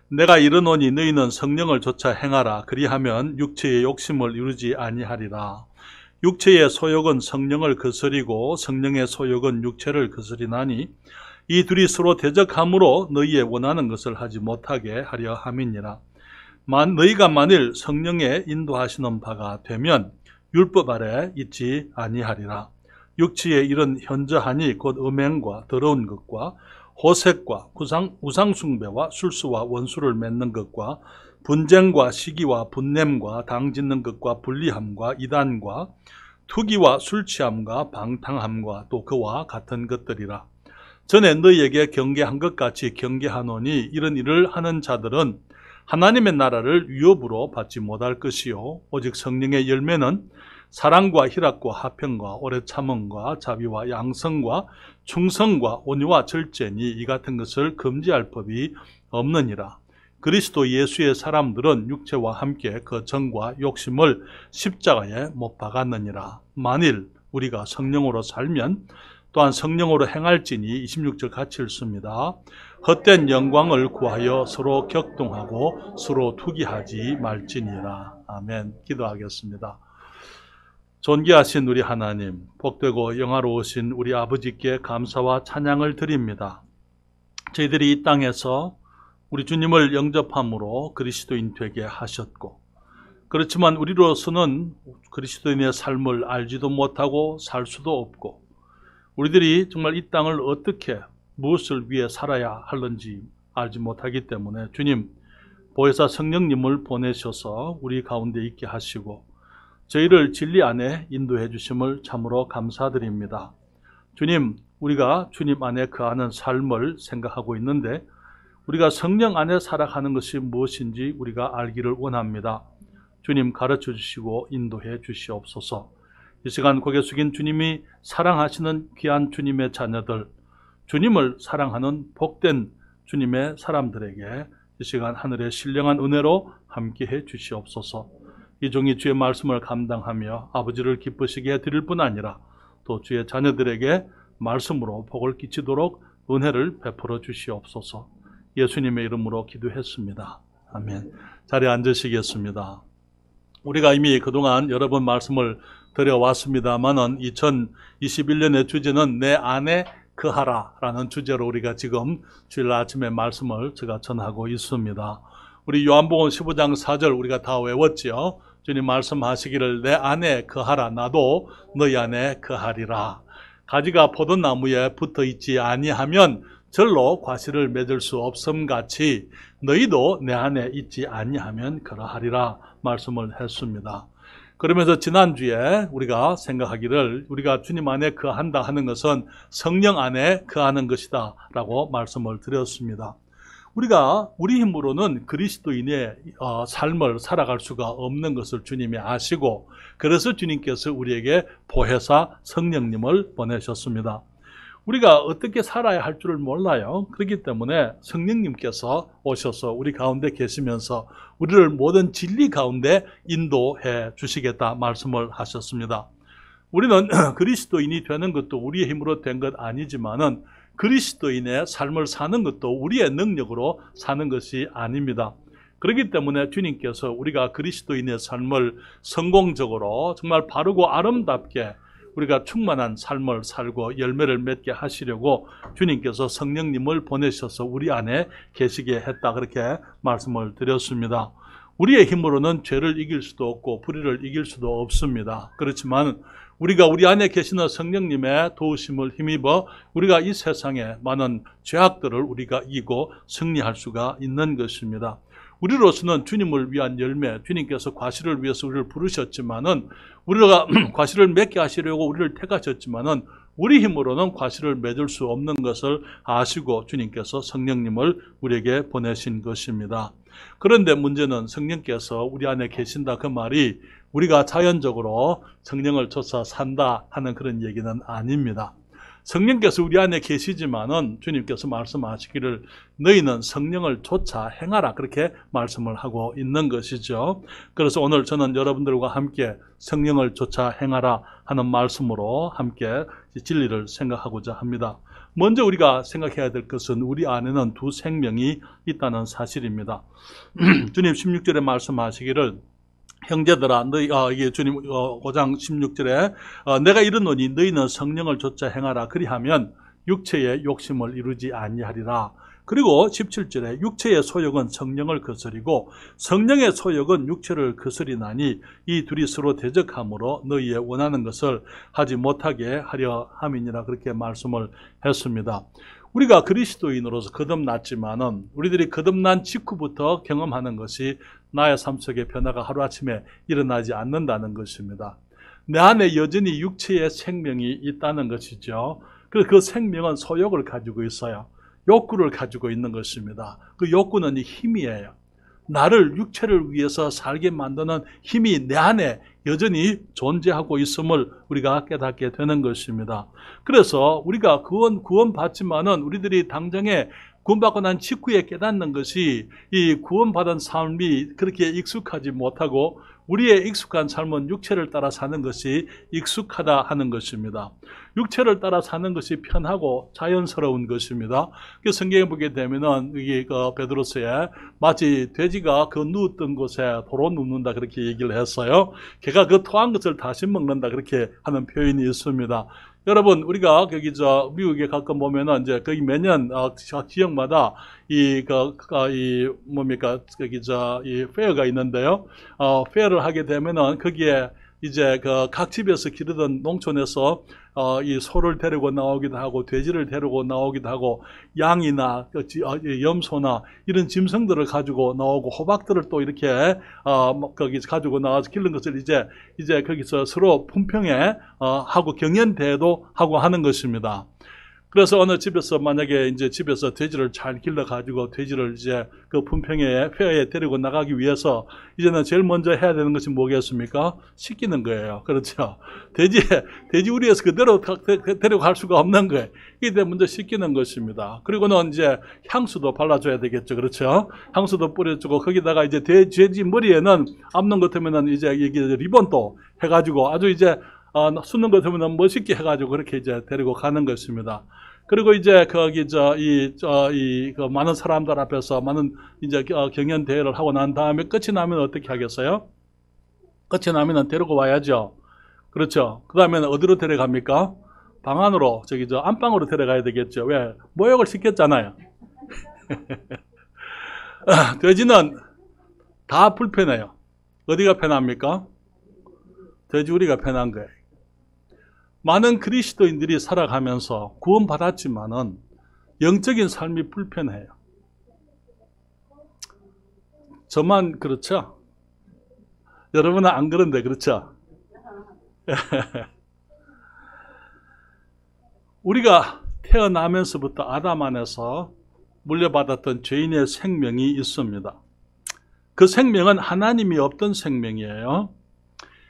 내가 이르노니 너희는 성령을 좇아 행하라. 그리하면 육체의 욕심을 이루지 아니하리라. 육체의 소욕은 성령을 거스리고 성령의 소욕은 육체를 거스리나니 이 둘이 서로 대적함으로 너희의 원하는 것을 하지 못하게 하려 함이니라. 너희가 만일 성령의 인도하시는 바가 되면 율법 아래 있지 아니하리라. 육체의 일은 현저하니 곧 음행과 더러운 것과 호색과 우상숭배와 술수와 원수를 맺는 것과 분쟁과 시기와 분냄과 당짓는 것과 불리함과 이단과 투기와 술취함과 방탕함과 또 그와 같은 것들이라. 전에 너희에게 경계한 것 같이 경계하노니 이런 일을 하는 자들은 하나님의 나라를 위협으로 받지 못할 것이요 오직 성령의 열매는 사랑과 희락과 화평과 오래 참음과 자비와 양성과 충성과 온유와 절제니 이 같은 것을 금지할 법이 없느니라. 그리스도 예수의 사람들은 육체와 함께 그 정과 욕심을 십자가에 못 박았느니라. 만일 우리가 성령으로 살면 또한 성령으로 행할지니 26절 같이 읽습니다. 헛된 영광을 구하여 서로 격동하고 서로 투기하지 말지니라. 아멘. 기도하겠습니다. 존귀하신 우리 하나님, 복되고 영화로우신 우리 아버지께 감사와 찬양을 드립니다. 저희들이 이 땅에서 우리 주님을 영접함으로 그리스도인 되게 하셨고, 그렇지만 우리로서는 그리스도인의 삶을 알지도 못하고 살 수도 없고, 우리들이 정말 이 땅을 어떻게 무엇을 위해 살아야 하는지 알지 못하기 때문에 주님, 보혜사 성령님을 보내셔서 우리 가운데 있게 하시고 저희를 진리 안에 인도해 주심을 참으로 감사드립니다. 주님, 우리가 주님 안에 거하는 삶을 생각하고 있는데 우리가 성령 안에 살아가는 것이 무엇인지 우리가 알기를 원합니다. 주님, 가르쳐 주시고 인도해 주시옵소서. 이 시간 고개 숙인 주님이 사랑하시는 귀한 주님의 자녀들, 주님을 사랑하는 복된 주님의 사람들에게 이 시간 하늘의 신령한 은혜로 함께해 주시옵소서. 이 종이 주의 말씀을 감당하며 아버지를 기쁘시게 해드릴 뿐 아니라 또 주의 자녀들에게 말씀으로 복을 끼치도록 은혜를 베풀어 주시옵소서. 예수님의 이름으로 기도했습니다. 아멘. 자리에 앉으시겠습니다. 우리가 이미 그동안 여러 번 말씀을 드려왔습니다만은 2021년의 주제는 내 안에 거하라 라는 주제로 우리가 지금 주일 아침에 말씀을 제가 전하고 있습니다. 우리 요한복음 15장 4절 우리가 다 외웠지요. 주님 말씀하시기를 내 안에 거하라 나도 너희 안에 거하리라. 가지가 포도나무에 붙어 있지 아니하면 절로 과실을 맺을 수 없음같이 너희도 내 안에 있지 아니하면 그러하리라 말씀을 했습니다. 그러면서 지난주에 우리가 생각하기를 우리가 주님 안에 거한다 하는 것은 성령 안에 거하는 것이다 라고 말씀을 드렸습니다. 우리가 우리 힘으로는 그리스도인의 삶을 살아갈 수가 없는 것을 주님이 아시고 그래서 주님께서 우리에게 보혜사 성령님을 보내셨습니다. 우리가 어떻게 살아야 할 줄을 몰라요. 그렇기 때문에 성령님께서 오셔서 우리 가운데 계시면서 우리를 모든 진리 가운데 인도해 주시겠다 말씀을 하셨습니다. 우리는 그리스도인이 되는 것도 우리의 힘으로 된 것 아니지만은 그리스도인의 삶을 사는 것도 우리의 능력으로 사는 것이 아닙니다. 그렇기 때문에 주님께서 우리가 그리스도인의 삶을 성공적으로 정말 바르고 아름답게 우리가 충만한 삶을 살고 열매를 맺게 하시려고 주님께서 성령님을 보내셔서 우리 안에 계시게 했다 그렇게 말씀을 드렸습니다. 우리의 힘으로는 죄를 이길 수도 없고 불의를 이길 수도 없습니다. 그렇지만 우리가 우리 안에 계시는 성령님의 도우심을 힘입어 우리가 이 세상의 많은 죄악들을 우리가 이기고 승리할 수가 있는 것입니다. 우리로서는 주님을 위한 열매, 주님께서 과실을 위해서 우리를 부르셨지만은 우리가 과실을 맺게 하시려고 우리를 택하셨지만은 우리 힘으로는 과실을 맺을 수 없는 것을 아시고 주님께서 성령님을 우리에게 보내신 것입니다. 그런데 문제는 성령께서 우리 안에 계신다 그 말이 우리가 자연적으로 성령을 쫓아 산다 하는 그런 얘기는 아닙니다. 성령께서 우리 안에 계시지만은 주님께서 말씀하시기를 너희는 성령을 쫓아 행하라 그렇게 말씀을 하고 있는 것이죠. 그래서 오늘 저는 여러분들과 함께 성령을 쫓아 행하라 하는 말씀으로 함께 진리를 생각하고자 합니다. 먼저 우리가 생각해야 될 것은 우리 안에는 두 생명이 있다는 사실입니다. 주님 16절에 말씀하시기를 형제들아 너희 이게 주님 5장 16절에 내가 이르노니 너희는 성령을 좇아 행하라 그리하면 육체의 욕심을 이루지 아니하리라. 그리고 17절에 육체의 소욕은 성령을 거스리고 성령의 소욕은 육체를 거스리나니 이 둘이 서로 대적함으로 너희의 원하는 것을 하지 못하게 하려 함이니라. 그렇게 말씀을 했습니다. 우리가 그리스도인으로서 거듭났지만은 우리들이 거듭난 직후부터 경험하는 것이 나의 삶 속의 변화가 하루아침에 일어나지 않는다는 것입니다. 내 안에 여전히 육체의 생명이 있다는 것이죠. 그래서 그 생명은 소욕을 가지고 있어요. 욕구를 가지고 있는 것입니다. 그 욕구는 이 힘이에요. 나를 육체를 위해서 살게 만드는 힘이 내 안에 여전히 존재하고 있음을 우리가 깨닫게 되는 것입니다. 그래서 우리가 구원받지만은 우리들이 당장에 구원받고 난 직후에 깨닫는 것이 이 구원받은 삶이 그렇게 익숙하지 못하고 우리의 익숙한 삶은 육체를 따라 사는 것이 익숙하다 하는 것입니다. 육체를 따라 사는 것이 편하고 자연스러운 것입니다. 그 성경에 보게 되면은 이게 베드로서에 마치 돼지가 그 누웠던 곳에 도로 눕는다 그렇게 얘기를 했어요. 걔가 그 토한 것을 다시 먹는다 그렇게 하는 표현이 있습니다. 여러분, 우리가 거기 미국에 가끔 보면은 이제 거기 매년 지역마다 이 페어가 있는데요. 페어를 하게 되면은 거기에 이제 각 집에서 기르던 농촌에서 이 소를 데리고 나오기도 하고 돼지를 데리고 나오기도 하고 양이나 염소나 이런 짐승들을 가지고 나오고 호박들을 또 이렇게 거기 가지고 나와서 기른 것을 이제 거기서 서로 품평회 하고 경연대회도 하고 하는 것입니다. 그래서 어느 집에서 만약에 이제 집에서 돼지를 잘 길러가지고 돼지를 이제 그 품평회에 페어에 데리고 나가기 위해서 이제는 제일 먼저 해야 되는 것이 뭐겠습니까? 씻기는 거예요. 그렇죠. 돼지 우리에서 그대로 데리고 갈 수가 없는 거예요. 이때 먼저 씻기는 것입니다. 그리고는 이제 향수도 발라줘야 되겠죠. 그렇죠. 향수도 뿌려주고 거기다가 이제 돼지 머리에는 앞는 것 같으면은 이제 이게 리본도 해가지고 아주 이제 숫는 것 같으면 멋있게 해가지고 그렇게 이제 데리고 가는 것입니다. 그리고 이제 거기 많은 사람들 앞에서 많은 이제 경연 대회를 하고 난 다음에 끝이 나면 어떻게 하겠어요? 끝이 나면은 데리고 와야죠. 그렇죠. 그 다음에 어디로 데려갑니까? 방 안으로 안방으로 데려가야 되겠죠. 왜? 모욕을 시켰잖아요. 돼지는 다 불편해요. 어디가 편합니까? 돼지 우리가 편한 거예요. 많은 그리스도인들이 살아가면서 구원받았지만은 영적인 삶이 불편해요. 저만 그렇죠? 여러분은 안 그런데 그렇죠? 우리가 태어나면서부터 아담 안에서 물려받았던 죄인의 생명이 있습니다. 그 생명은 하나님이 없던 생명이에요.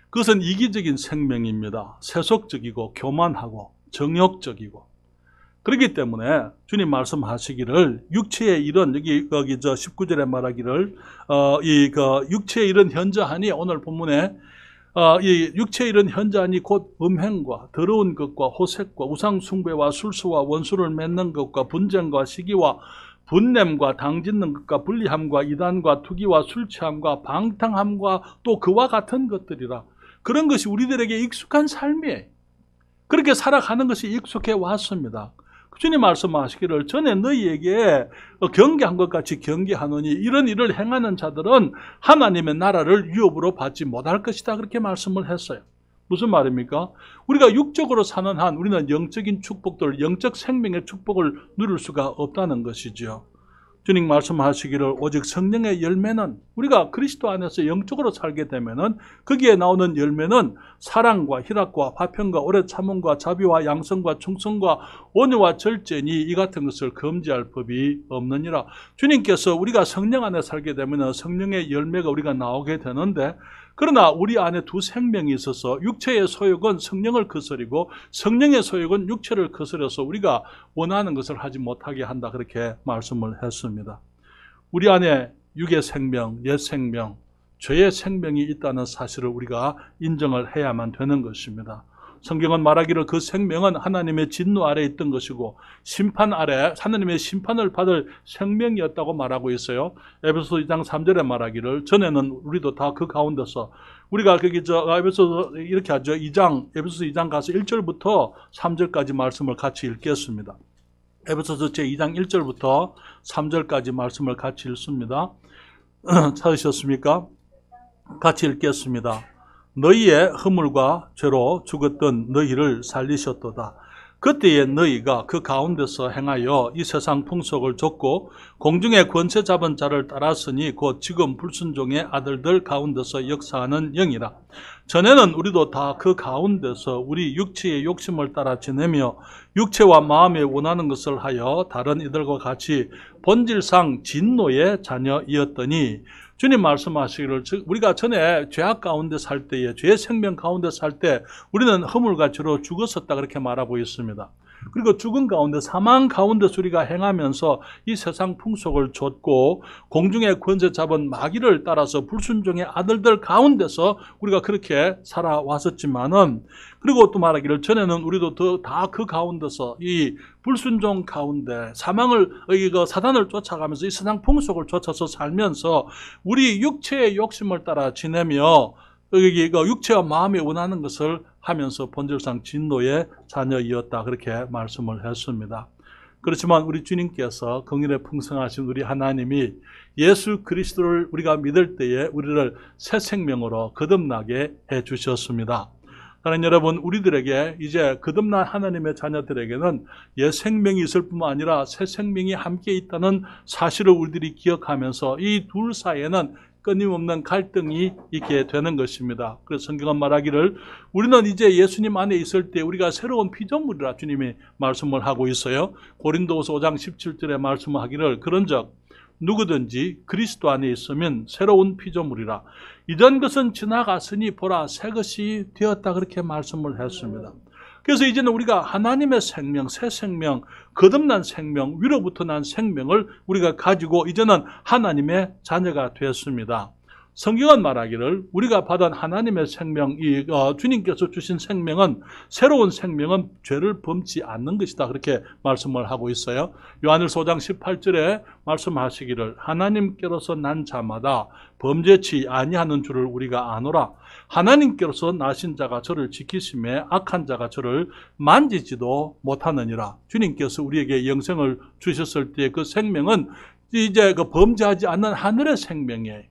그것은 이기적인 생명입니다. 세속적이고 교만하고 정욕적이고. 그렇기 때문에 주님 말씀하시기를 육체의 일은 여기 19절에 말하기를 육체의 일은 현저하니 오늘 본문에 이 육체의 일은 현저하니 곧 음행과 더러운 것과 호색과 우상숭배와 술수와 원수를 맺는 것과 분쟁과 시기와 분냄과 당짓는 것과 불리함과 이단과 투기와 술취함과 방탕함과 또 그와 같은 것들이라. 그런 것이 우리들에게 익숙한 삶이에요. 그렇게 살아가는 것이 익숙해 왔습니다. 주님 말씀하시기를 전에 너희에게 경계한 것 같이 경계하노니 이런 일을 행하는 자들은 하나님의 나라를 유업으로 받지 못할 것이다. 그렇게 말씀을 했어요. 무슨 말입니까? 우리가 육적으로 사는 한 우리는 영적인 축복들, 영적 생명의 축복을 누릴 수가 없다는 것이죠. 주님 말씀하시기를 오직 성령의 열매는 우리가 그리스도 안에서 영적으로 살게 되면은 거기에 나오는 열매는 사랑과 희락과 화평과 오래 참음과 자비와 양성과 충성과 온유와 절제니 이 같은 것을 금지할 법이 없느니라. 주님께서 우리가 성령 안에 살게 되면은 성령의 열매가 우리가 나오게 되는데 그러나 우리 안에 두 생명이 있어서 육체의 소욕은 성령을 거스리고 성령의 소욕은 육체를 거스려서 우리가 원하는 것을 하지 못하게 한다. 그렇게 말씀을 했습니다. 우리 안에 육의 생명, 옛 생명, 죄의 생명이 있다는 사실을 우리가 인정을 해야만 되는 것입니다. 성경은 말하기를 그 생명은 하나님의 진노 아래에 있던 것이고 심판 아래 하나님의 심판을 받을 생명이었다고 말하고 있어요. 에베소서 2장 3절에 말하기를 전에는 우리도 다 그 가운데서 우리가 거기 에베소서 이렇게 하죠. 에베소서 2장 가서 1절부터 3절까지 말씀을 같이 읽겠습니다. 에베소서 제2장 1절부터 3절까지 말씀을 같이 읽습니다. 찾으셨습니까? 같이 읽겠습니다. 너희의 허물과 죄로 죽었던 너희를 살리셨도다. 그때에 너희가 그 가운데서 행하여 이 세상 풍속을 좇고 공중의 권세 잡은 자를 따랐으니 곧 지금 불순종의 아들들 가운데서 역사하는 영이라. 전에는 우리도 다 그 가운데서 우리 육체의 욕심을 따라 지내며 육체와 마음에 원하는 것을 하여 다른 이들과 같이 본질상 진노의 자녀이었더니 주님 말씀하시기를 우리가 전에 죄악 가운데 살 때에 죄의 생명 가운데 살 때 우리는 허물과 죄로 죽었었다 그렇게 말하고 있습니다. 그리고 죽은 가운데 사망 가운데서 우리가 행하면서 이 세상 풍속을 좇고 공중의 권세 잡은 마귀를 따라서 불순종의 아들들 가운데서 우리가 그렇게 살아왔었지만은 그리고 또 말하기를 전에는 우리도 다 그 가운데서 이 불순종 가운데 사단을 쫓아가면서 이 세상 풍속을 쫓아서 살면서 우리 육체의 욕심을 따라 지내며 육체와 마음이 원하는 것을 하면서 본질상 진노의 자녀이었다 그렇게 말씀을 했습니다. 그렇지만 우리 주님께서 긍휼에 풍성하신 우리 하나님이 예수 그리스도를 우리가 믿을 때에 우리를 새 생명으로 거듭나게 해주셨습니다. 사랑하는 여러분, 우리들에게 이제 거듭난 하나님의 자녀들에게는 옛 생명이 있을 뿐만 아니라 새 생명이 함께 있다는 사실을 우리들이 기억하면서 이 둘 사이에는 끊임없는 갈등이 있게 되는 것입니다. 그래서 성경은 말하기를 우리는 이제 예수님 안에 있을 때 우리가 새로운 피조물이라 주님이 말씀을 하고 있어요. 고린도후서 5장 17절에 말씀하기를 그런즉 누구든지 그리스도 안에 있으면 새로운 피조물이라. 이전 것은 지나갔으니 보라 새 것이 되었다 그렇게 말씀을 했습니다. 그래서 이제는 우리가 하나님의 생명, 새 생명, 거듭난 생명, 위로부터 난 생명을 우리가 가지고 이제는 하나님의 자녀가 되었습니다. 성경은 말하기를 우리가 받은 하나님의 생명, 주님께서 주신 생명은 새로운 생명은 죄를 범치 않는 것이다 그렇게 말씀을 하고 있어요. 요한일서 5장 18절에 말씀하시기를 하나님께로서 난 자마다 범죄치 아니하는 줄을 우리가 아노라. 하나님께로서 나신 자가 저를 지키심에 악한 자가 저를 만지지도 못하느니라. 주님께서 우리에게 영생을 주셨을 때 그 생명은 이제 그 범죄하지 않는 하늘의 생명이에요.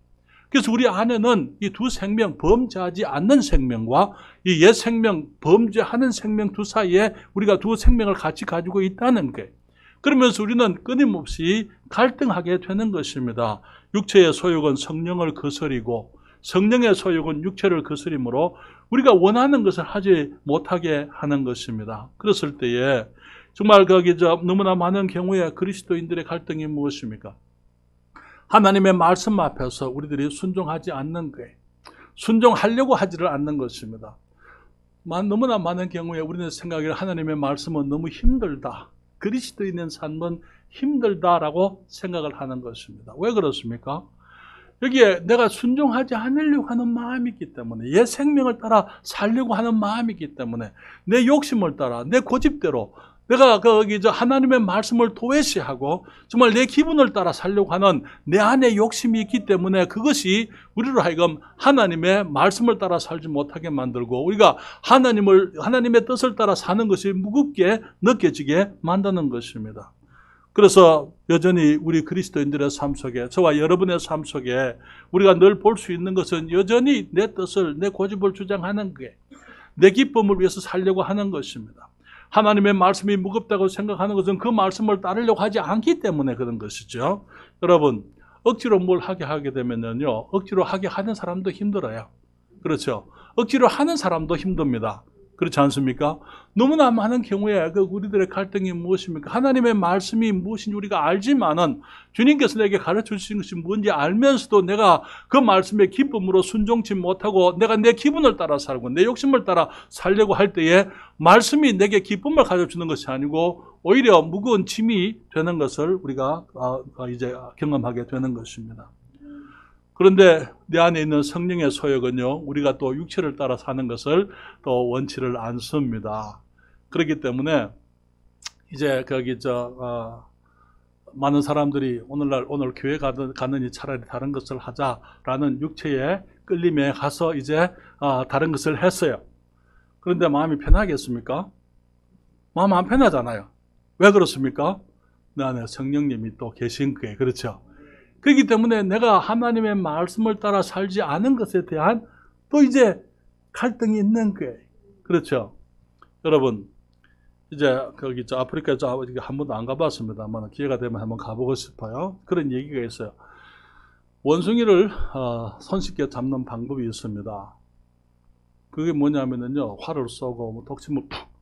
그래서 우리 안에는 이 두 생명, 범죄하지 않는 생명과 이 옛 생명, 범죄하는 생명 두 사이에 우리가 두 생명을 같이 가지고 있다는 거예요. 그러면서 우리는 끊임없이 갈등하게 되는 것입니다. 육체의 소욕은 성령을 거스리고 성령의 소욕은 육체를 거스리므로 우리가 원하는 것을 하지 못하게 하는 것입니다. 그랬을 때에 정말 너무나 많은 경우에 그리스도인들의 갈등이 무엇입니까? 하나님의 말씀 앞에서 우리들이 순종하지 않는 거예요. 순종하려고 하지를 않는 것입니다. 너무나 많은 경우에 우리는 생각에 하나님의 말씀은 너무 힘들다. 그리스도인의 삶은 힘들다라고 생각을 하는 것입니다. 왜 그렇습니까? 여기에 내가 순종하지 않으려고 하는 마음이 있기 때문에 옛 생명을 따라 살려고 하는 마음이 있기 때문에 내 욕심을 따라 내 고집대로 내가 하나님의 말씀을 도외시하고 정말 내 기분을 따라 살려고 하는 내 안에 욕심이 있기 때문에 그것이 우리로 하여금 하나님의 말씀을 따라 살지 못하게 만들고 우리가 하나님의 뜻을 따라 사는 것이 무겁게 느껴지게 만드는 것입니다. 그래서 여전히 우리 그리스도인들의 삶 속에 저와 여러분의 삶 속에 우리가 늘 볼 수 있는 것은 여전히 내 뜻을 내 고집을 주장하는 게 내 기쁨을 위해서 살려고 하는 것입니다. 하나님의 말씀이 무겁다고 생각하는 것은 그 말씀을 따르려고 하지 않기 때문에 그런 것이죠. 여러분 억지로 뭘 하게 되면요 억지로 하게 하는 사람도 힘들어요. 그렇죠. 억지로 하는 사람도 힘듭니다. 그렇지 않습니까? 너무나 많은 경우에 우리들의 갈등이 무엇입니까? 하나님의 말씀이 무엇인지 우리가 알지만은 주님께서 내게 가르쳐 주신 것이 뭔지 알면서도 내가 그 말씀의 기쁨으로 순종치 못하고 내가 내 기분을 따라 살고 내 욕심을 따라 살려고 할 때에 말씀이 내게 기쁨을 가져주는 것이 아니고 오히려 무거운 짐이 되는 것을 우리가 이제 경험하게 되는 것입니다. 그런데 내 안에 있는 성령의 소욕은요, 우리가 또 육체를 따라 사는 것을 또 원치를 않습니다. 그렇기 때문에 이제 많은 사람들이 오늘 교회 가느니 차라리 다른 것을 하자라는 육체의 끌림에 가서 이제 다른 것을 했어요. 그런데 마음이 편하겠습니까? 마음 안 편하잖아요. 왜 그렇습니까? 내 안에 성령님이 또 계신 거예요. 그렇죠? 그렇기 때문에 내가 하나님의 말씀을 따라 살지 않은 것에 대한 또 이제 갈등이 있는 거예요. 그렇죠? 여러분, 이제 아프리카에 한 번도 안 가봤습니다만 기회가 되면 한번 가보고 싶어요. 그런 얘기가 있어요. 원숭이를 손쉽게 잡는 방법이 있습니다. 그게 뭐냐면요, 활을 쏘고 뭐 독침을 푹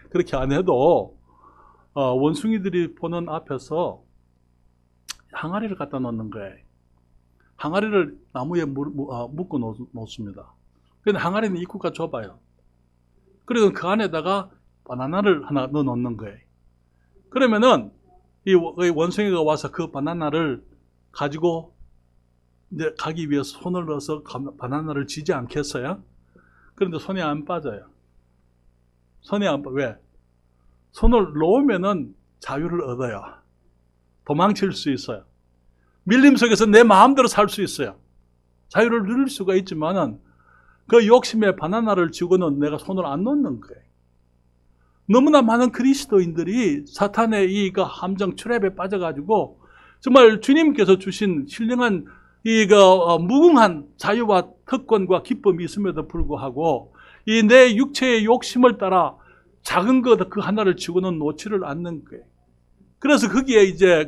그렇게 안 해도 원숭이들이 보는 앞에서 항아리를 갖다 놓는 거예요. 항아리를 나무에 묶어 놓습니다. 그런데 항아리는 입구가 좁아요. 그래서 그 안에다가 바나나를 하나 넣어 놓는 거예요. 그러면은 이 원숭이가 와서 그 바나나를 가지고 이제 가기 위해서 손을 넣어서 바나나를 쥐지 않겠어요? 그런데 손이 안 빠져요. 왜? 손을 놓으면은 자유를 얻어요. 도망칠 수 있어요. 밀림 속에서 내 마음대로 살 수 있어요. 자유를 누릴 수가 있지만은 그 욕심에 바나나를 쥐고는 내가 손을 안 놓는 거예요. 너무나 많은 그리스도인들이 사탄의 이 함정 트랩에 빠져가지고 정말 주님께서 주신 신령한 무궁한 자유와 특권과 기쁨이 있음에도 불구하고 이 내 육체의 욕심을 따라 작은 것 그 하나를 쥐고는 놓지를 않는 거예요. 그래서 거기에 이제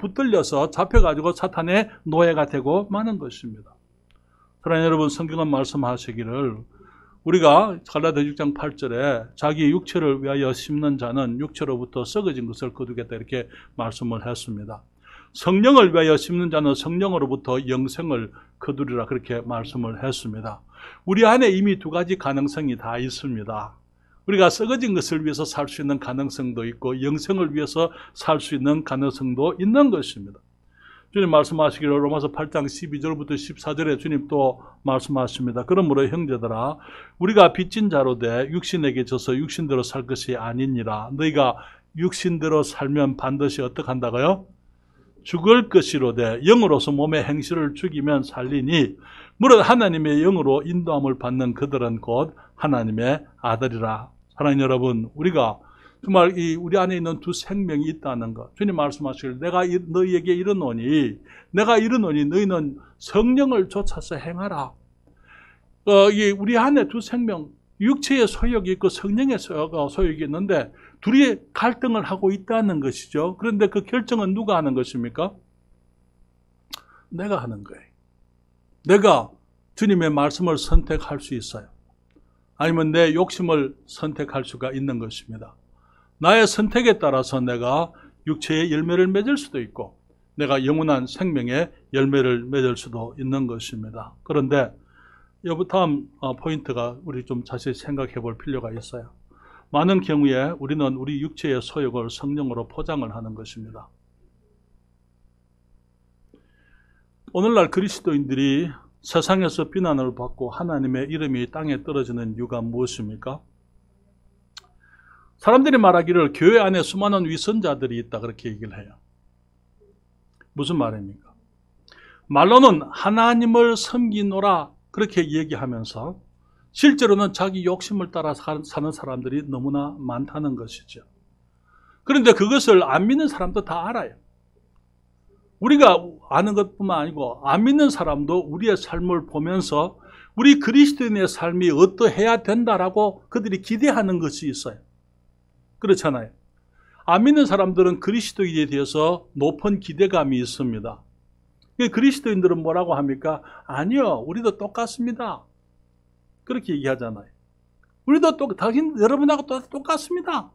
붙들려서 잡혀가지고 사탄의 노예가 되고 마는 것입니다. 사랑하는 여러분, 성경은 말씀하시기를 우리가 갈라디아 6장 8절에 자기 육체를 위하여 심는 자는 육체로부터 썩어진 것을 거두겠다 이렇게 말씀을 했습니다. 성령을 위하여 심는 자는 성령으로부터 영생을 거두리라 그렇게 말씀을 했습니다. 우리 안에 이미 두 가지 가능성이 다 있습니다. 우리가 썩어진 것을 위해서 살 수 있는 가능성도 있고 영생을 위해서 살 수 있는 가능성도 있는 것입니다. 주님 말씀하시기를 로마서 8장 12절부터 14절에 주님 또 말씀하십니다. 그러므로 형제들아 우리가 빚진 자로 돼 육신에게 져서 육신대로 살 것이 아니니라. 너희가 육신대로 살면 반드시 어떻게 한다고요? 죽을 것이로되 영으로서 몸의 행실을 죽이면 살리니 무릇 하나님의 영으로 인도함을 받는 그들은 곧 하나님의 아들이라. 사랑하는 여러분, 우리가 정말 우리 안에 있는 두 생명이 있다는 것. 주님 말씀하시길 내가 너희에게 이르노니 너희는 성령을 좇아서 행하라. 우리 안에 두 생명, 육체의 소욕이 있고 성령의 소욕이 있는데 둘이 갈등을 하고 있다는 것이죠. 그런데 그 결정은 누가 하는 것입니까? 내가 하는 거예요. 내가 주님의 말씀을 선택할 수 있어요. 아니면 내 욕심을 선택할 수가 있는 것입니다. 나의 선택에 따라서 내가 육체의 열매를 맺을 수도 있고 내가 영원한 생명의 열매를 맺을 수도 있는 것입니다. 그런데 다음 포인트가 우리 좀 자세히 생각해 볼 필요가 있어요. 많은 경우에 우리는 우리 육체의 소욕을 성령으로 포장을 하는 것입니다. 오늘날 그리스도인들이 세상에서 비난을 받고 하나님의 이름이 땅에 떨어지는 이유가 무엇입니까? 사람들이 말하기를 교회 안에 수많은 위선자들이 있다 그렇게 얘기를 해요. 무슨 말입니까? 말로는 하나님을 섬기노라 그렇게 얘기하면서 실제로는 자기 욕심을 따라 사는 사람들이 너무나 많다는 것이죠. 그런데 그것을 안 믿는 사람도 다 알아요. 우리가 아는 것뿐만 아니고 안 믿는 사람도 우리의 삶을 보면서 우리 그리스도인의 삶이 어떠해야 된다라고 그들이 기대하는 것이 있어요. 그렇잖아요. 안 믿는 사람들은 그리스도인에 대해서 높은 기대감이 있습니다. 그리스도인들은 뭐라고 합니까? 아니요, 우리도 똑같습니다. 그렇게 얘기하잖아요. 우리도 여러분하고 똑같습니다.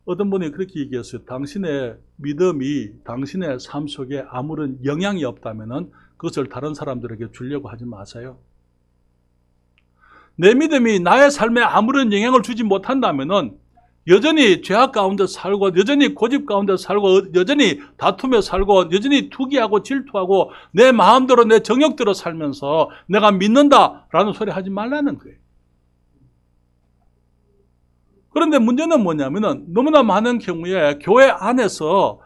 어떤 분이 그렇게 얘기했어요. 당신의 믿음이 당신의 삶 속에 아무런 영향이 없다면 그것을 다른 사람들에게 주려고 하지 마세요. 내 믿음이 나의 삶에 아무런 영향을 주지 못한다면 여전히 죄악 가운데 살고, 여전히 고집 가운데 살고, 여전히 다투며 살고, 여전히 투기하고 질투하고 내 마음대로 내 정욕대로 살면서 내가 믿는다라는 소리 하지 말라는 거예요. 그런데 문제는 뭐냐면은 너무나 많은 경우에 교회 안에서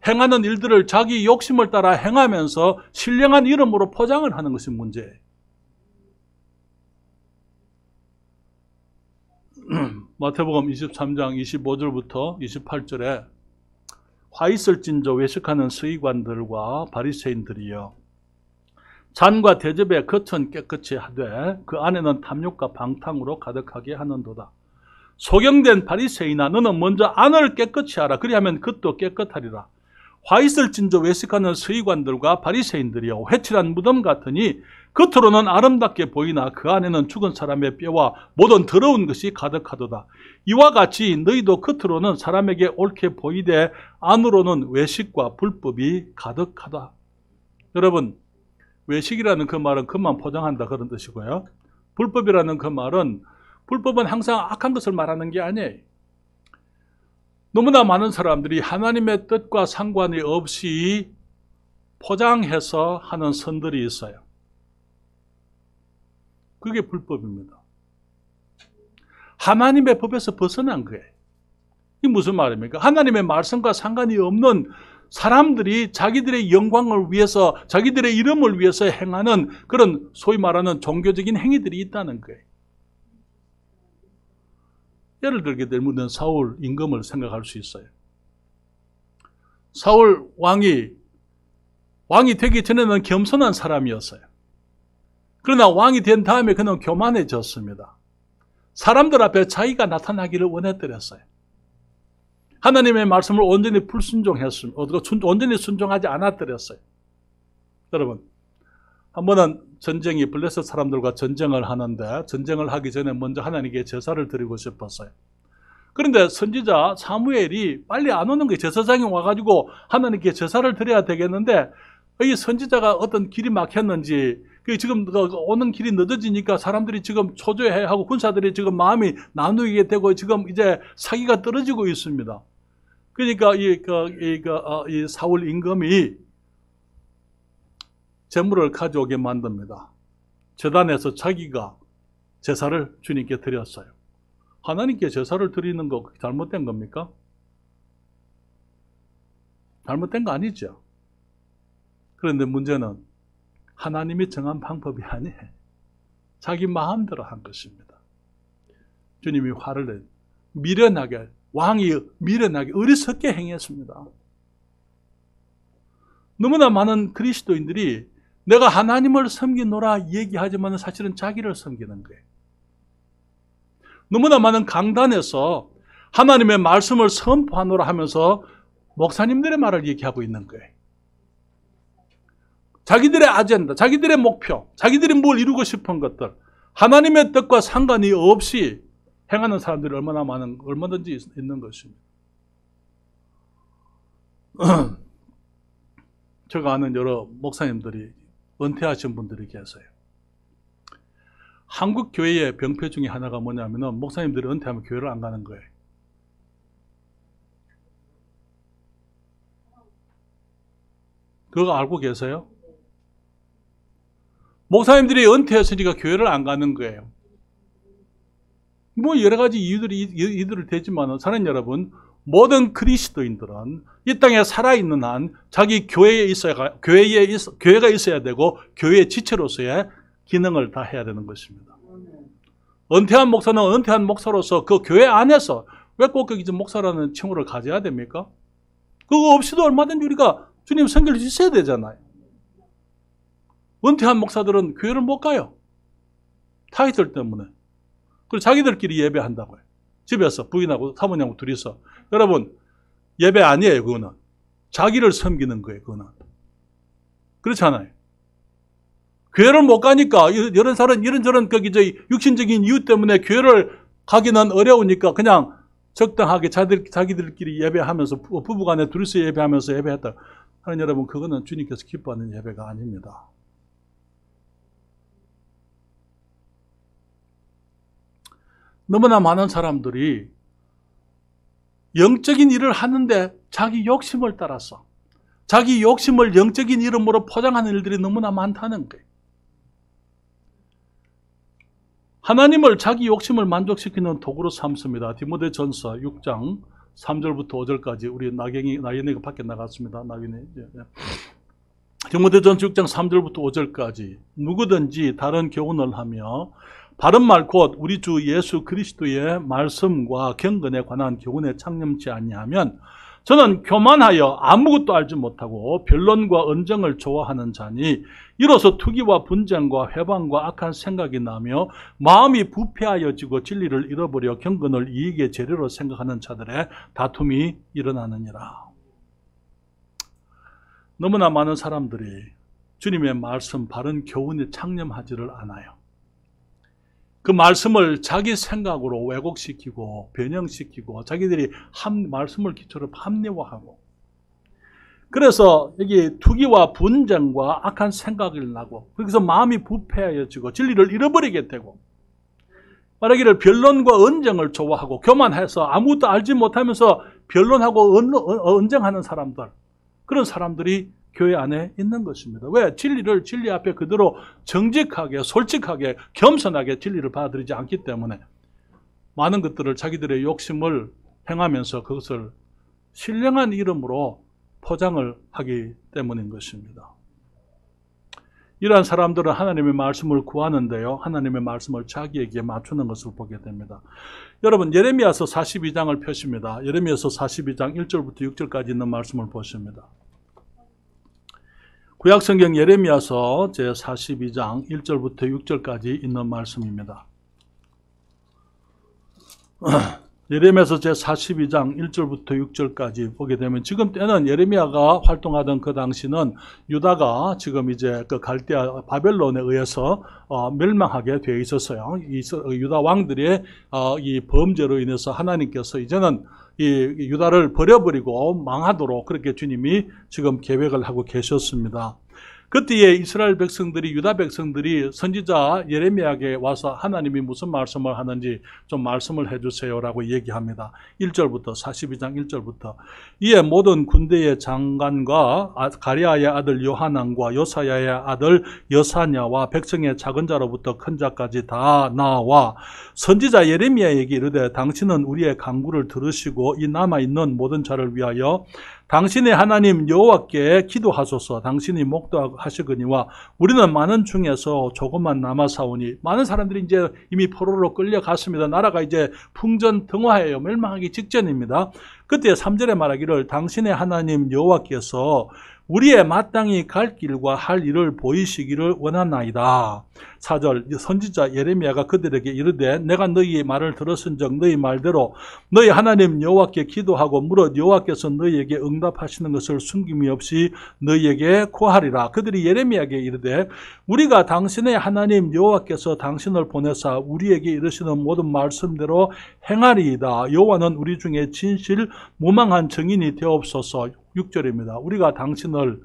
행하는 일들을 자기 욕심을 따라 행하면서 신령한 이름으로 포장을 하는 것이 문제예요. 마태복음 23장 25절부터 28절에 화 있을진저 외식하는 서기관들과 바리새인들이여 잔과 대접의 겉은 깨끗이 하되 그 안에는 탐욕과 방탕으로 가득하게 하는도다. 소경된 바리새인아 너는 먼저 안을 깨끗이 하라. 그리하면 겉도 깨끗하리라. 화 있을진저 외식하는 서기관들과 바리새인들이여 회칠한 무덤 같으니 겉으로는 아름답게 보이나 그 안에는 죽은 사람의 뼈와 모든 더러운 것이 가득하도다. 이와 같이 너희도 겉으로는 사람에게 옳게 보이되 안으로는 외식과 불법이 가득하다. 여러분, 외식이라는 그 말은 그만 포장한다 그런 뜻이고요. 불법이라는 그 말은 불법은 항상 악한 것을 말하는 게 아니에요. 너무나 많은 사람들이 하나님의 뜻과 상관이 없이 포장해서 하는 선들이 있어요. 그게 불법입니다. 하나님의 법에서 벗어난 거예요. 이게 무슨 말입니까? 하나님의 말씀과 상관이 없는 사람들이 자기들의 영광을 위해서, 자기들의 이름을 위해서 행하는 그런 소위 말하는 종교적인 행위들이 있다는 거예요. 예를 들게 되면 사울 임금을 생각할 수 있어요. 사울 왕이 되기 전에는 겸손한 사람이었어요. 그러나 왕이 된 다음에 그는 교만해졌습니다. 사람들 앞에 자기가 나타나기를 원했더랬어요. 하나님의 말씀을 온전히 불순종했습니다. 온전히 순종하지 않았더랬어요. 여러분, 한 번은 전쟁이 블레셋 사람들과 전쟁을 하는데 전쟁을 하기 전에 먼저 하나님께 제사를 드리고 싶었어요. 그런데 선지자 사무엘이 빨리 안 오는 거예요. 제사장이 와가지고 하나님께 제사를 드려야 되겠는데 이 선지자가 어떤 길이 막혔는지 지금 오는 길이 늦어지니까 사람들이 지금 초조해하고 군사들이 지금 마음이 나누게 되고 지금 이제 사기가 떨어지고 있습니다. 그러니까 이 사울 임금이 제물을 가져오게 만듭니다. 제단에서 자기가 제사를 주님께 드렸어요. 하나님께 제사를 드리는 거 잘못된 겁니까? 잘못된 거 아니죠. 그런데 문제는 하나님이 정한 방법이 아니에요. 자기 마음대로 한 것입니다. 주님이 화를 내 미련하게, 왕이 미련하게 어리석게 행했습니다. 너무나 많은 그리스도인들이 내가 하나님을 섬기노라 얘기하지만 사실은 자기를 섬기는 거예요. 너무나 많은 강단에서 하나님의 말씀을 선포하노라 하면서 목사님들의 말을 얘기하고 있는 거예요. 자기들의 아젠다, 자기들의 목표, 자기들이 뭘 이루고 싶은 것들, 하나님의 뜻과 상관이 없이 행하는 사람들이 얼마든지 있는 것입니다. 제가 아는 여러 목사님들이 은퇴하신 분들이 계세요. 한국 교회의 병폐 중에 하나가 뭐냐면은 목사님들이 은퇴하면 교회를 안 가는 거예요. 그거 알고 계세요? 목사님들이 은퇴했으니까 교회를 안 가는 거예요. 뭐 여러 가지 이유들이 되지만 사랑하는 여러분, 모든 그리스도인들은 이 땅에 살아있는 한 자기 교회가 있어야 되고 교회의 지체로서의 기능을 다 해야 되는 것입니다. 은퇴한 목사는 은퇴한 목사로서 그 교회 안에서 왜 꼭 목사라는 칭호를 가져야 됩니까? 그거 없이도 얼마든지 우리가 주님 섬길 수 있어야 되잖아요. 은퇴한 목사들은 교회를 못 가요. 타이틀 때문에. 그리고 자기들끼리 예배한다고요. 집에서 부인하고 사모님하고 둘이서. 여러분, 예배 아니에요, 그거는. 자기를 섬기는 거예요, 그거는. 그렇잖아요. 교회를 못 가니까, 이런저런 육신적인 이유 때문에 교회를 가기는 어려우니까 그냥 적당하게 자기들끼리 예배하면서, 부부간에 둘이서 예배하면서 예배했다. 하는 여러분, 그거는 주님께서 기뻐하는 예배가 아닙니다. 너무나 많은 사람들이 영적인 일을 하는데 자기 욕심을 따라서 자기 욕심을 영적인 이름으로 포장하는 일들이 너무나 많다는 거예요. 하나님을 자기 욕심을 만족시키는 도구로 삼습니다. 디모데전서 6장 3절부터 5절까지 우리 나경이가 밖에 나갔습니다. 디모데전서 6장 3절부터 5절까지 누구든지 다른 교훈을 하며 바른 말 곧 우리 주 예수 그리스도의 말씀과 경건에 관한 교훈에 창념치 아니하면 저는 교만하여 아무것도 알지 못하고 변론과 언쟁을 좋아하는 자니 이로써 투기와 분쟁과 회방과 악한 생각이 나며 마음이 부패하여지고 진리를 잃어버려 경건을 이익의 재료로 생각하는 자들의 다툼이 일어나느니라. 너무나 많은 사람들이 주님의 말씀 바른 교훈에 창념하지를 않아요. 그 말씀을 자기 생각으로 왜곡시키고 변형시키고 자기들이 말씀을 기초로 합리화하고 그래서 여기 투기와 분쟁과 악한 생각이 나고 그래서 마음이 부패해지고 진리를 잃어버리게 되고 말하기를 변론과 언쟁을 좋아하고 교만해서 아무것도 알지 못하면서 변론하고 언쟁하는 사람들 그런 사람들이 교회 안에 있는 것입니다. 왜? 진리를 진리 앞에 그대로 정직하게 솔직하게 겸손하게 진리를 받아들이지 않기 때문에 많은 것들을 자기들의 욕심을 행하면서 그것을 신령한 이름으로 포장을 하기 때문인 것입니다. 이러한 사람들은 하나님의 말씀을 구하는데요. 하나님의 말씀을 자기에게 맞추는 것을 보게 됩니다. 여러분 예레미야서 42장을 펴십니다. 예레미야서 42장 1절부터 6절까지 있는 말씀을 보십니다. 구약성경 예레미야서 제42장 1절부터 6절까지 있는 말씀입니다. 예레미야서 제42장 1절부터 6절까지 보게 되면 지금 때는 예레미야가 활동하던 그 당시는 유다가 지금 이제 그 갈대아 바벨론에 의해서 멸망하게 되어 있었어요. 이 유다 왕들의 이 범죄로 인해서 하나님께서 이제는 이 유다를 버려버리고 망하도록 그렇게 주님이 지금 계획을 하고 계셨습니다. 그때에 이스라엘 백성들이 유다 백성들이 선지자 예레미야에게 와서 하나님이 무슨 말씀을 하는지 좀 말씀을 해주세요라고 얘기합니다. 1절부터 42장 1절부터 이에 모든 군대의 장관과 가랴의 아들 요하난과 요사야의 아들 여사냐와 백성의 작은 자로부터 큰 자까지 다 나와 선지자 예레미야에게 이르되 당신은 우리의 간구를 들으시고 이 남아있는 모든 자를 위하여 당신의 하나님 여호와께 기도하소서. 당신이 목도하시거니와 우리는 많은 중에서 조금만 남아사오니 많은 사람들이 이제 이미 포로로 끌려갔습니다. 나라가 이제 풍전등화해요. 멸망하기 직전입니다. 그때 3절에 말하기를 당신의 하나님 여호와께서 우리의 마땅히 갈 길과 할 일을 보이시기를 원하나이다. 4절 선지자 예레미야가 그들에게 이르되 내가 너희 말을 들었은즉 너희 말대로 너희 하나님 여호와께 기도하고 물어 여호와께서 너희에게 응답하시는 것을 숨김이 없이 너희에게 구하리라. 그들이 예레미야에게 이르되 우리가 당신의 하나님 여호와께서 당신을 보내사 우리에게 이르시는 모든 말씀대로 행하리이다. 여호와는 우리 중에 진실 무망한 증인이 되옵소서. 6절입니다. 우리가 당신을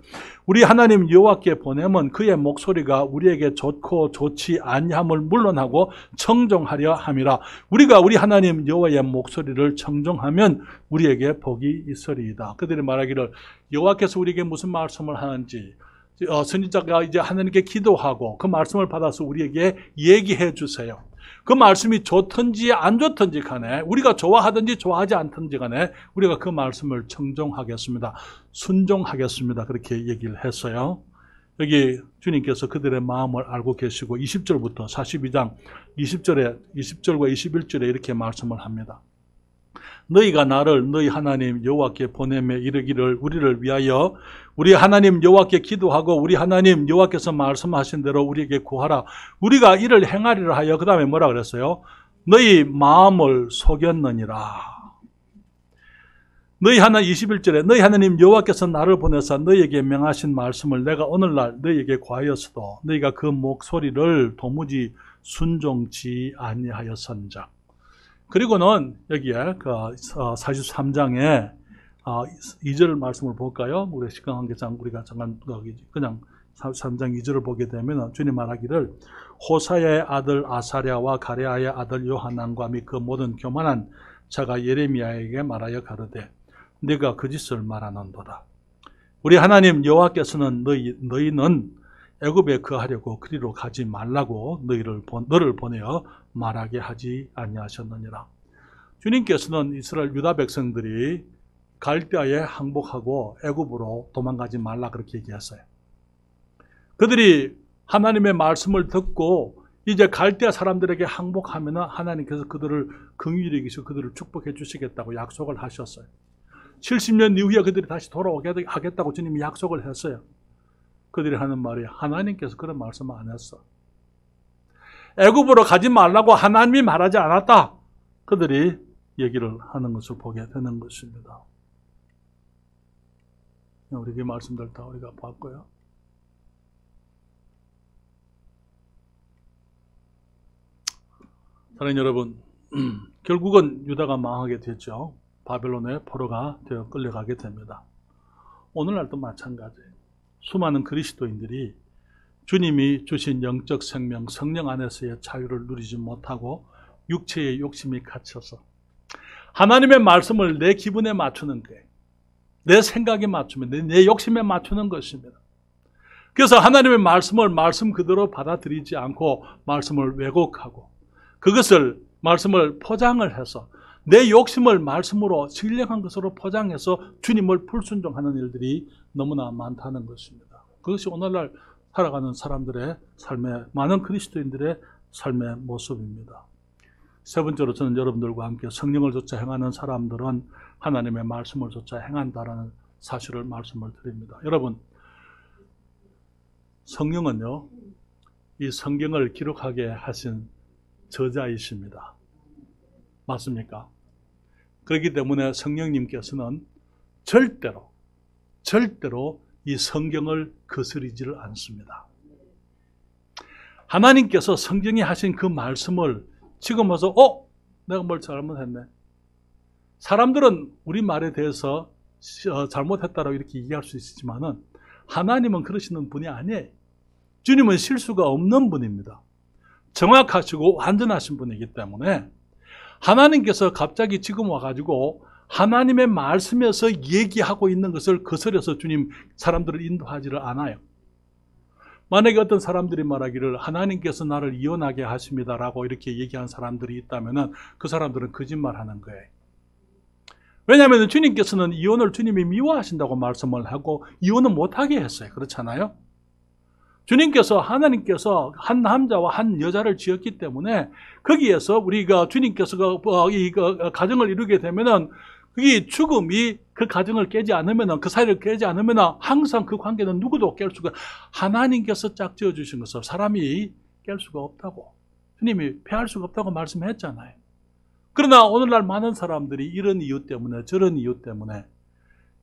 우리 하나님 여호와께 보내면 그의 목소리가 우리에게 좋고 좋지 아니함을 물론하고 청종하려 함이라. 우리가 우리 하나님 여호와의 목소리를 청종하면 우리에게 복이 있으리이다. 그들이 말하기를 여호와께서 우리에게 무슨 말씀을 하는지 선지자가 이제 하나님께 기도하고 그 말씀을 받아서 우리에게 얘기해 주세요. 그 말씀이 좋든지 안 좋든지 간에 우리가 좋아하든지 좋아하지 않든지 간에 우리가 그 말씀을 청종하겠습니다. 순종하겠습니다. 그렇게 얘기를 했어요. 여기 주님께서 그들의 마음을 알고 계시고 20절부터 42장 20절과 21절에 이렇게 말씀을 합니다. 너희가 나를 너희 하나님 여호와께 보내며 이르기를 우리를 위하여 우리 하나님 여호와께 기도하고 우리 하나님 여호와께서 말씀하신 대로 우리에게 구하라. 우리가 이를 행하리라 하여 그 다음에 뭐라 그랬어요? 너희 마음을 속였느니라. 너희 하나님 21절에 너희 하나님 여호와께서 나를 보내사 너희에게 명하신 말씀을 내가 오늘날 너희에게 구하였어도 너희가 그 목소리를 도무지 순종치 아니하였은즉. 그리고는 여기에 그 43장에 2절 말씀을 볼까요? 우리 시간관계상 우리가 잠깐 그냥 43장 2절을 보게 되면 주님 말하기를 호사야의 아들 아사랴와 가랴의 아들 요하난과 및 그 모든 교만한 자가 예레미야에게 말하여 가로되 네가 거짓을 말하는도다. 우리 하나님 여호와께서는 너희는 애굽에 거하려고 그리로 가지 말라고 너를 보내어 말하게 하지 아니하셨느니라. 주님께서는 이스라엘 유다 백성들이 갈대아에 항복하고 애굽으로 도망가지 말라 그렇게 얘기했어요. 그들이 하나님의 말씀을 듣고 이제 갈대아 사람들에게 항복하면 하나님께서 그들을 긍휼히 여기시고 그들을 축복해 주시겠다고 약속을 하셨어요. 70년 이후에 그들이 다시 돌아오게 하겠다고 주님이 약속을 했어요. 그들이 하는 말이 하나님께서 그런 말씀을 안 했어. 애굽으로 가지 말라고 하나님이 말하지 않았다. 그들이 얘기를 하는 것을 보게 되는 것입니다. 우리 이 말씀들 다 우리가 봤고요. 사랑하는 여러분, 결국은 유다가 망하게 됐죠. 바벨론의 포로가 되어 끌려가게 됩니다. 오늘날도 마찬가지예요. 수많은 그리스도인들이 주님이 주신 영적 생명, 성령 안에서의 자유를 누리지 못하고 육체의 욕심이 갇혀서 하나님의 말씀을 내 기분에 맞추는 거예요. 내 생각에 맞추면 내 욕심에 맞추는 것입니다. 그래서 하나님의 말씀을 말씀 그대로 받아들이지 않고 말씀을 왜곡하고 그것을 말씀을 포장을 해서 내 욕심을 말씀으로 신령한 것으로 포장해서 주님을 불순종하는 일들이 너무나 많다는 것입니다. 그것이 오늘날 살아가는 사람들의 삶의 많은 그리스도인들의 삶의 모습입니다. 세 번째로 저는 여러분들과 함께 성령을 좇아 행하는 사람들은 하나님의 말씀을 좇아 행한다라는 사실을 말씀을 드립니다. 여러분, 성령은요, 이 성경을 기록하게 하신 저자이십니다. 맞습니까? 그렇기 때문에 성령님께서는 절대로 이 성경을 거스르지를 않습니다. 하나님께서 성경에 하신 그 말씀을 지금 와서 내가 뭘 잘못했네. 사람들은 우리 말에 대해서 잘못했다라고 이렇게 얘기할 수 있지만은 하나님은 그러시는 분이 아니에요. 주님은 실수가 없는 분입니다. 정확하시고 완전하신 분이기 때문에 하나님께서 갑자기 지금 와가지고 하나님의 말씀에서 얘기하고 있는 것을 거스려서 주님 사람들을 인도하지를 않아요. 만약에 어떤 사람들이 말하기를 하나님께서 나를 이혼하게 하십니다라고 이렇게 얘기한 사람들이 있다면 그 사람들은 거짓말하는 거예요. 왜냐하면 주님께서는 이혼을 주님이 미워하신다고 말씀을 하고 이혼은 못하게 했어요. 그렇잖아요. 하나님께서 한 남자와 한 여자를 지었기 때문에 거기에서 우리가 주님께서 이 가정을 이루게 되면은 그 죽음이 그 가정을 깨지 않으면은 그 사이를 깨지 않으면은 항상 그 관계는 누구도 깰 수가 하나님께서 짝지어 주신 것을 사람이 깰 수가 없다고 주님이 폐할 수가 없다고 말씀했잖아요. 그러나 오늘날 많은 사람들이 이런 이유 때문에 저런 이유 때문에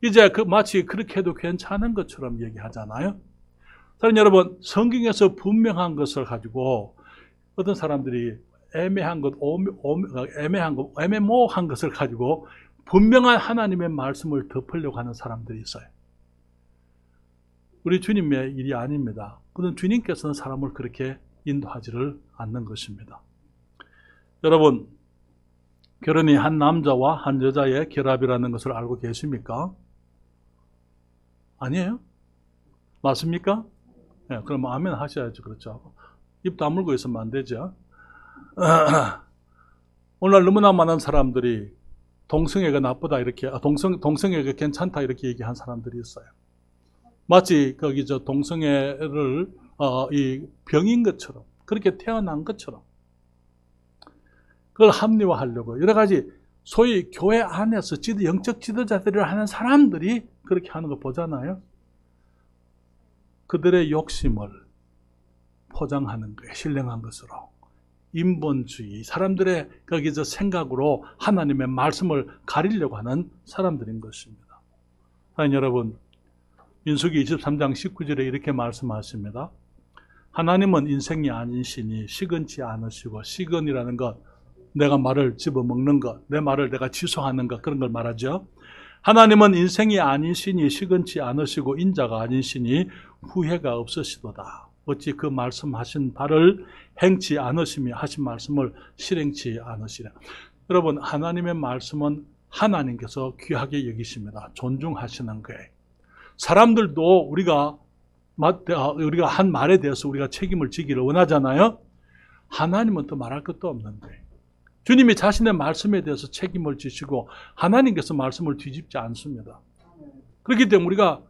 이제 마치 그렇게 해도 괜찮은 것처럼 얘기하잖아요. 사랑하는 여러분, 성경에서 분명한 것을 가지고 어떤 사람들이 애매모호한 것을 가지고 분명한 하나님의 말씀을 덮으려고 하는 사람들이 있어요. 우리 주님의 일이 아닙니다. 그건 주님께서는 사람을 그렇게 인도하지를 않는 것입니다. 여러분, 결혼이 한 남자와 한 여자의 결합이라는 것을 알고 계십니까? 아니에요? 맞습니까? 네, 그럼 아멘 하셔야죠. 그렇죠. 입 다물고 있으면 안 되죠. 오늘날 너무나 많은 사람들이 동성애가 나쁘다 이렇게, 동성애가 괜찮다 이렇게 얘기한 사람들이 있어요. 마치 동성애를 이 병인 것처럼 그렇게 태어난 것처럼 그걸 합리화하려고 여러 가지 소위 교회 안에서 영적 지도자들을 하는 사람들이 그렇게 하는 거 보잖아요. 그들의 욕심을 포장하는 거예요. 신령한 것으로. 인본주의, 사람들의 거기서 생각으로 하나님의 말씀을 가리려고 하는 사람들인 것입니다. 아니, 여러분, 민수기 23장 19절에 이렇게 말씀하십니다. 하나님은 인생이 아닌 신이 시건치 않으시고, 시건이라는 것, 내가 말을 집어먹는 것, 내 말을 내가 취소하는 것, 그런 걸 말하죠. 하나님은 인생이 아닌 신이 시건치 않으시고 인자가 아닌 신이 후회가 없으시도다. 어찌 그 말씀하신 바를 행치 않으시며 하신 말씀을 실행치 않으시랴. 여러분, 하나님의 말씀은 하나님께서 귀하게 여기십니다. 존중하시는 거예요. 사람들도 우리가 한 말에 대해서 우리가 책임을 지기를 원하잖아요. 하나님은 또 말할 것도 없는데, 주님이 자신의 말씀에 대해서 책임을 지시고 하나님께서 말씀을 뒤집지 않습니다. 그렇기 때문에 우리가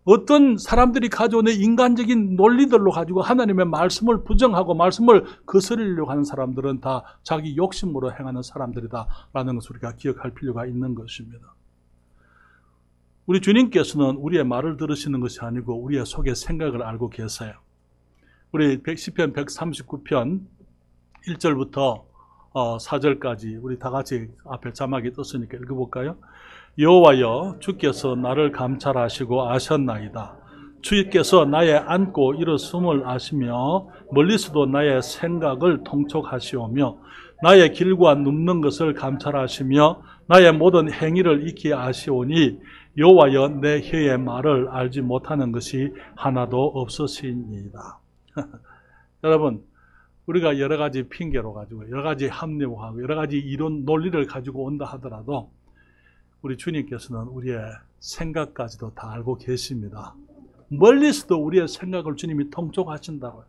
어떤 사람들이 가져오는 인간적인 논리들로 가지고 하나님의 말씀을 부정하고 말씀을 거스르려고 하는 사람들은 다 자기 욕심으로 행하는 사람들이다라는 것을 우리가 기억할 필요가 있는 것입니다. 우리 주님께서는 우리의 말을 들으시는 것이 아니고 우리의 속의 생각을 알고 계세요. 우리 시편 139편 1절부터 4절까지 우리 다 같이 앞에 자막이 떴으니까 읽어볼까요? 여호와여, 주께서 나를 감찰하시고 아셨나이다. 주께서 나의 앉고 일어섬을 아시며 멀리서도 나의 생각을 통촉하시오며 나의 길과 눕는 것을 감찰하시며 나의 모든 행위를 익히 아시오니 여호와여, 내 혀의 말을 알지 못하는 것이 하나도 없으시니이다. 여러분, 우리가 여러 가지 핑계로 가지고 여러 가지 합리화하고 여러 가지 이론 논리를 가지고 온다 하더라도 우리 주님께서는 우리의 생각까지도 다 알고 계십니다. 멀리서도 우리의 생각을 주님이 통촉하신다고요.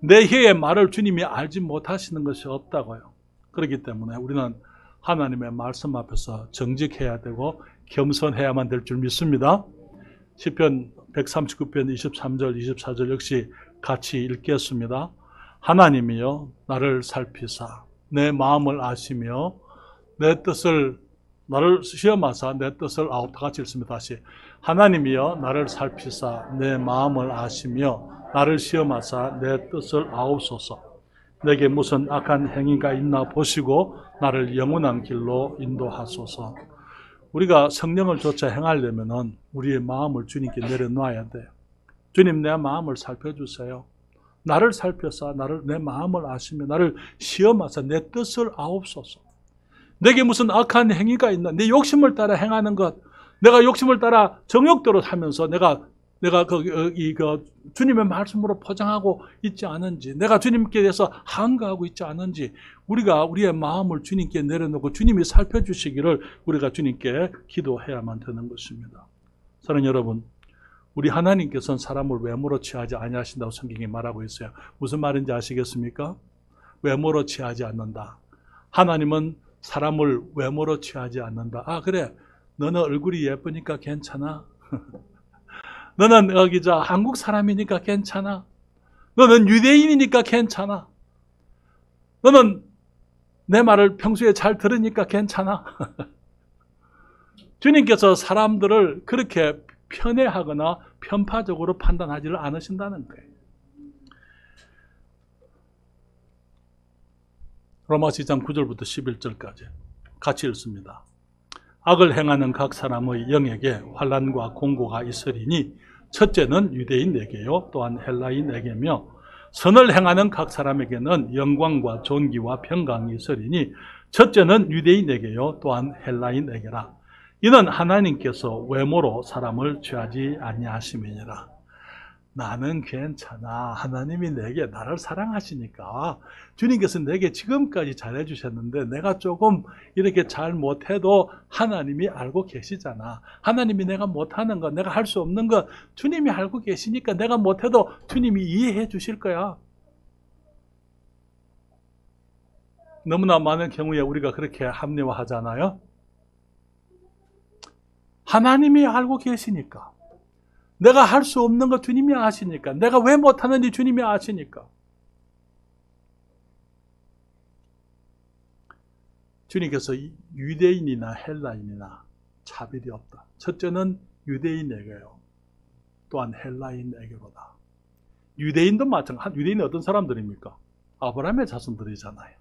내 혀의 말을 주님이 알지 못하시는 것이 없다고요. 그렇기 때문에 우리는 하나님의 말씀 앞에서 정직해야 되고 겸손해야만 될 줄 믿습니다. 시편 139편 23절 24절 역시 같이 읽겠습니다. 하나님이여, 나를 살피사 내 마음을 아시며 내 뜻을 나를 시험하사 내 뜻을 다 같이 읽습니다. 다시. 하나님이여, 나를 살피사 내 마음을 아시며 나를 시험하사 내 뜻을 아옵소서. 내게 무슨 악한 행위가 있나 보시고 나를 영원한 길로 인도하소서. 우리가 성령을 쫓아 행하려면 우리의 마음을 주님께 내려놔야 돼요. 주님, 내 마음을 살펴주세요. 나를 살펴서 내 마음을 아시며 나를 시험하사 내 뜻을 아옵소서. 내게 무슨 악한 행위가 있나? 내 욕심을 따라 행하는 것, 내가 욕심을 따라 정욕대로 하면서 내가 주님의 말씀으로 포장하고 있지 않은지, 내가 주님께 대해서 항거하고 있지 않은지, 우리가 우리의 마음을 주님께 내려놓고 주님이 살펴주시기를 우리가 주님께 기도해야만 되는 것입니다. 사랑하는 여러분, 우리 하나님께서는 사람을 외모로 취하지 아니하신다고 성경이 말하고 있어요. 무슨 말인지 아시겠습니까? 외모로 취하지 않는다. 하나님은 사람을 외모로 취하지 않는다. 아, 그래, 너는 얼굴이 예쁘니까 괜찮아. 너는 한국 사람이니까 괜찮아. 너는 유대인이니까 괜찮아. 너는 내 말을 평소에 잘 들으니까 괜찮아. 주님께서 사람들을 그렇게 편애하거나 편파적으로 판단하지를 않으신다는 거예요. 로마서 2장 9절부터 11절까지 같이 읽습니다. 악을 행하는 각 사람의 영에게 환난과 공고가 있으리니 첫째는 유대인에게요 또한 헬라인에게며 선을 행하는 각 사람에게는 영광과 존귀와 평강이 있으리니 첫째는 유대인에게요 또한 헬라인에게라. 이는 하나님께서 외모로 사람을 취하지 아니하심이니라. 나는 괜찮아. 하나님이 나를 사랑하시니까 주님께서 내게 지금까지 잘해주셨는데 내가 조금 이렇게 잘 못해도 하나님이 알고 계시잖아. 하나님이 내가 못하는 것, 내가 할 수 없는 것 주님이 알고 계시니까 내가 못해도 주님이 이해해 주실 거야. 너무나 많은 경우에 우리가 그렇게 합리화하잖아요. 하나님이 알고 계시니까, 내가 할 수 없는 거 주님이 아시니까, 내가 왜 못하는지 주님이 아시니까. 주님께서 유대인이나 헬라인이나 차별이 없다. 첫째는 유대인에게요. 또한 헬라인에게로다. 유대인도 마찬가지. 유대인은 어떤 사람들입니까? 아브라함의 자손들이잖아요.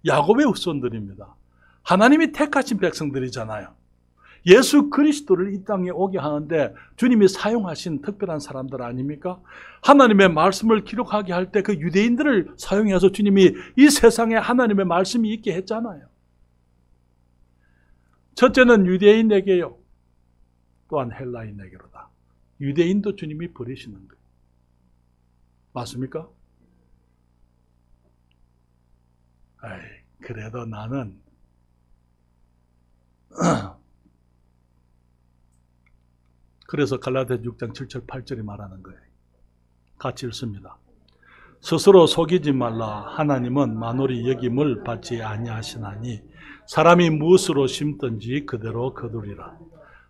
야곱의 후손들입니다. 하나님이 택하신 백성들이잖아요. 예수 그리스도를 이 땅에 오게 하는데 주님이 사용하신 특별한 사람들 아닙니까? 하나님의 말씀을 기록하게 할 때 그 유대인들을 사용해서 주님이 이 세상에 하나님의 말씀이 있게 했잖아요. 첫째는 유대인에게요. 또한 헬라인에게로다. 유대인도 주님이 버리시는 거예요. 맞습니까? 그래도 나는 그래서 갈라디아서 6장 7절 8절이 말하는 거예요. 같이 읽습니다. 스스로 속이지 말라. 하나님은 만홀히 여김을 받지 아니하시나니 사람이 무엇으로 심든지 그대로 거두리라.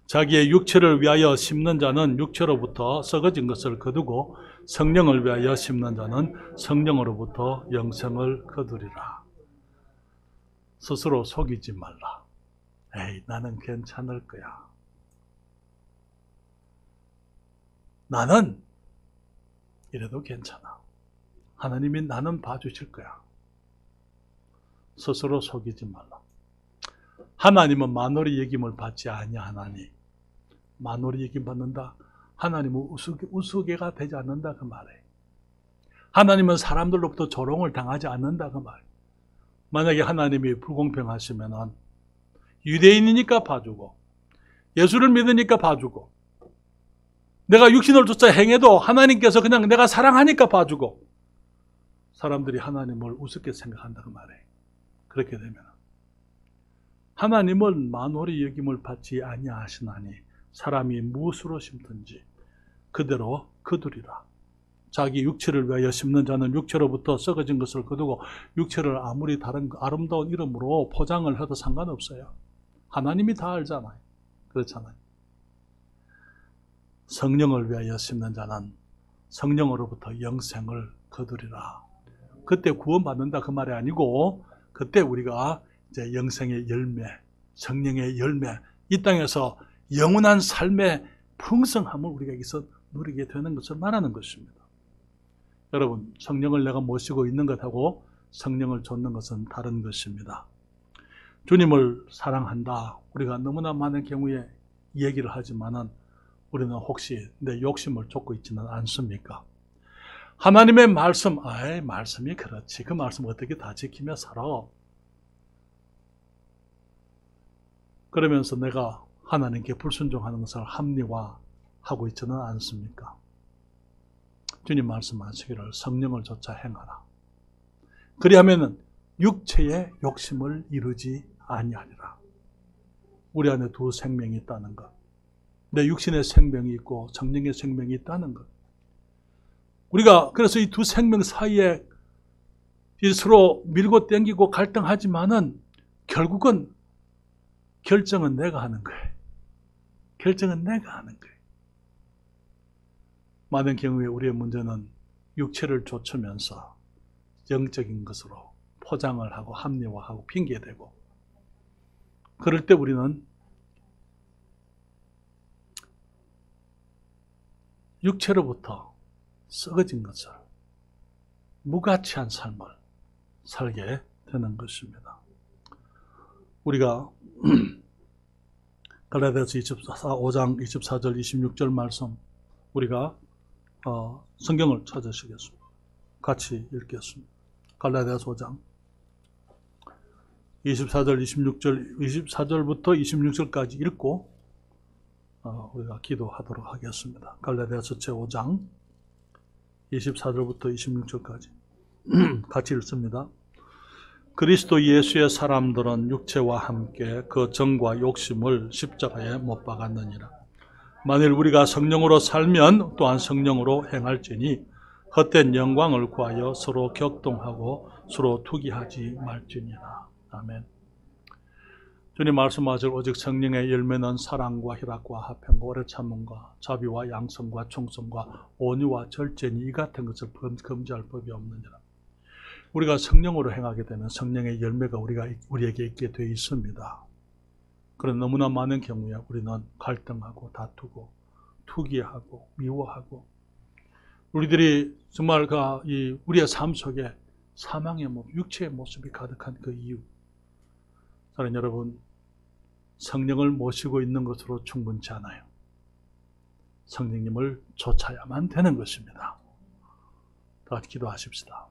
자기의 육체를 위하여 심는 자는 육체로부터 썩어진 것을 거두고 성령을 위하여 심는 자는 성령으로부터 영생을 거두리라. 스스로 속이지 말라. 에이, 나는 괜찮을 거야. 나는 이래도 괜찮아. 하나님이 나는 봐주실 거야. 스스로 속이지 말라. 하나님은 만홀히 여김을 받지 아니하나니, 만홀히 여김 받는다. 하나님은 우스개가 되지 않는다 그 말이에요. 하나님은 사람들로부터 조롱을 당하지 않는다 그 말이에요. 만약에 하나님이 불공평하시면은 유대인이니까 봐주고 예수를 믿으니까 봐주고 내가 육신을 쫓아 행해도 하나님께서 그냥 내가 사랑하니까 봐주고 사람들이 하나님을 우습게 생각한다 그 말이에요. 그렇게 되면 하나님은 만홀히 여김을 받지 아니하시나니 사람이 무엇으로 심든지 그대로 거두리라. 자기 육체를 위하여 심는 자는 육체로부터 썩어진 것을 거두고 육체를 아무리 다른 아름다운 이름으로 포장을 해도 상관없어요. 하나님이 다 알잖아요. 그렇잖아요. 성령을 위하여 심는 자는 성령으로부터 영생을 거두리라. 그때 구원받는다 그 말이 아니고 그때 우리가 이제 영생의 열매, 성령의 열매, 이 땅에서 영원한 삶의 풍성함을 우리가 여기서 누리게 되는 것을 말하는 것입니다. 여러분, 성령을 내가 모시고 있는 것하고 성령을 좇는 것은 다른 것입니다. 주님을 사랑한다. 우리가 너무나 많은 경우에 얘기를 하지만은 우리는 혹시 내 욕심을 쫓고 있지는 않습니까? 하나님의 말씀, 말씀이 그렇지. 그 말씀 어떻게 다 지키며 살아? 그러면서 내가 하나님께 불순종하는 것을 합리화하고 있지는 않습니까? 주님 말씀하시기를 성령을 좇아 행하라. 그리하면은 육체의 욕심을 이루지 아니하리라. 우리 안에 두 생명이 있다는 것. 내 육신의 생명이 있고 성령의 생명이 있다는 것. 우리가 그래서 이 두 생명 사이에 서로 밀고 당기고 갈등하지만은 결국은 결정은 내가 하는 거예요. 결정은 내가 하는 거예요. 많은 경우에 우리의 문제는 육체를 좇으면서 영적인 것으로 포장을 하고 합리화하고 핑계대고 그럴 때 우리는 육체로부터 썩어진 것을 무가치한 삶을 살게 되는 것입니다. 우리가 갈라디아서 5장 24절 26절 말씀 우리가 성경을 찾으시겠습니다. 같이 읽겠습니다. 갈라디아서 5장 24절 26절 24절부터 26절까지 읽고 우리가 기도하도록 하겠습니다. 갈라디아서 제5장 24절부터 26절까지 같이 읽습니다. 그리스도 예수의 사람들은 육체와 함께 그 정과 욕심을 십자가에 못 박았느니라. 만일 우리가 성령으로 살면 또한 성령으로 행할지니 헛된 영광을 구하여 서로 격동하고 서로 투기하지 말지니라. 아멘. 주님 말씀하실 오직 성령의 열매는 사랑과 희락과 화평과 오래 참음과 자비와 양성과 충성과 온유와 절제니 이 같은 것을 금지할 법이 없느니라. 우리가 성령으로 행하게 되면 성령의 열매가 우리에게 있게 되어 있습니다. 그런 너무나 많은 경우에 우리는 갈등하고 다투고 투기하고 미워하고 우리들이 정말 우리의 삶 속에 사망의 모습, 육체의 모습이 가득한 그 이유. 사랑하는 여러분, 성령을 모시고 있는 것으로 충분치 않아요. 성령님을 좇아야만 되는 것입니다. 다 같이 기도하십시다.